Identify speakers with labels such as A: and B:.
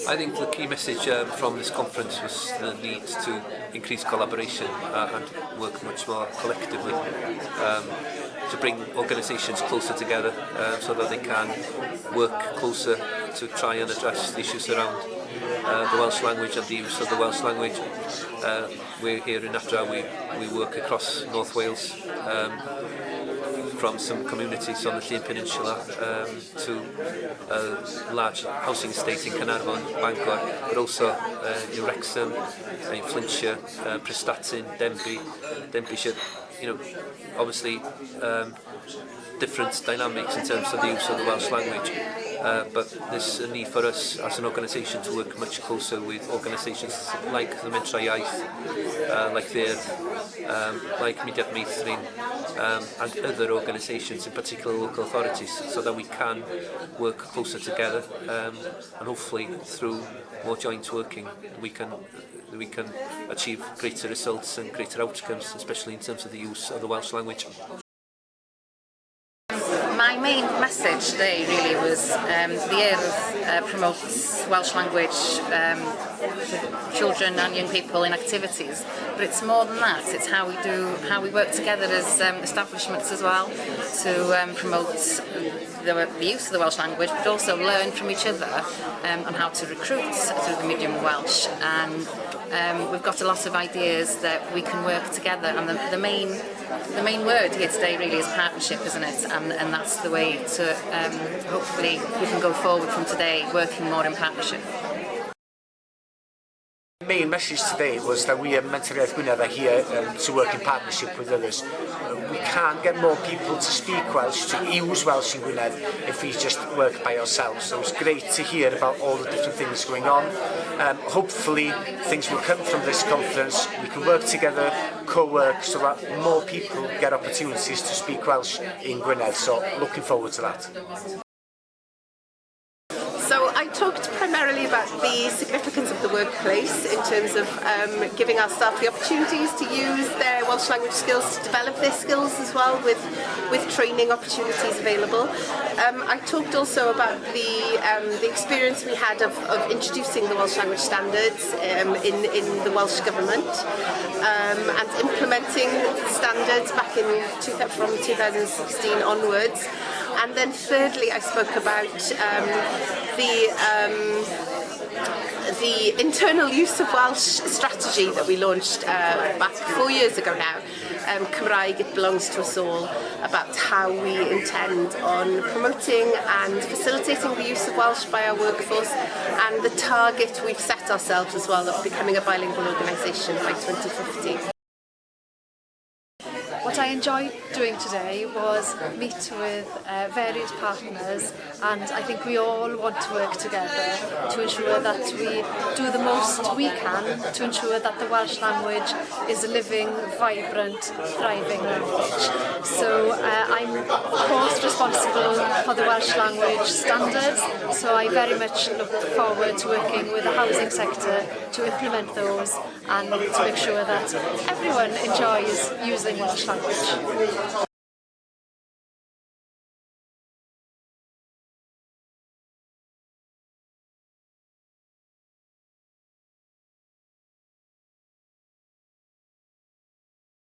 A: I think the key message from this conference was the need to increase collaboration and work much more collectively to bring organisations closer together so that they can work closer to try and address the issues around the Welsh language and the use of the Welsh language. We're here in Adra, we work across North Wales, from some communities on the Llŷn Peninsula to a large housing estate in Caernarfon, Bangor, but also in Wrexham, in Flintshire, Prestatyn, Denbighshire. Obviously different dynamics in terms of the use of the Welsh language, but there's a need for us as an organisation to work much closer with organisations like the Mentra Iaith, like like Mudiad Meithrin, and other organisations, in particular local authorities, so that we can work closer together, and hopefully through more joint working we can achieve greater results and greater outcomes, especially in terms of the use of the Welsh language.
B: My main message today really was the Urdd promotes Welsh language for children and young people in activities, but it's more than that. It's how we work together as establishments as well to promote the use of the Welsh language, but also learn from each other on how to recruit through the medium of Welsh. And we've got a lot of ideas that we can work together, and the main word here today really is partnership, isn't it? And that's the way to hopefully we can go forward from today working more in partnership.
C: The main message today was that we at Mentra Iaith Gwynedd are here to work in partnership with others. We can't get more people to speak Welsh, to use Welsh in Gwynedd, if we just work by ourselves. So it's great to hear about all the different things going on. Hopefully things will come from this conference. We can work together, co-work, so that more people get opportunities to speak Welsh in Gwynedd. So looking forward to that.
D: So I talked primarily about the significance of the workplace in terms of giving our staff the opportunities to use their Welsh language skills, to develop their skills as well with training opportunities available. I talked also about the experience we had of introducing the Welsh language standards in the Welsh Government and implementing standards back from 2016 onwards. And then thirdly, I spoke about the internal use of Welsh strategy that we launched back 4 years ago now. Cymraeg, it belongs to us all, about how we intend on promoting and facilitating the use of Welsh by our workforce, and the target we've set ourselves as well of becoming a bilingual organisation by 2050.
E: What I enjoyed doing today was meet with various partners, and I think we all want to work together to ensure that we do the most we can to ensure that the Welsh language is a living, vibrant, thriving language. So I'm of course responsible for the Welsh language standards, so I very much look forward to working with the housing sector to implement those and to make sure that everyone enjoys using Welsh language.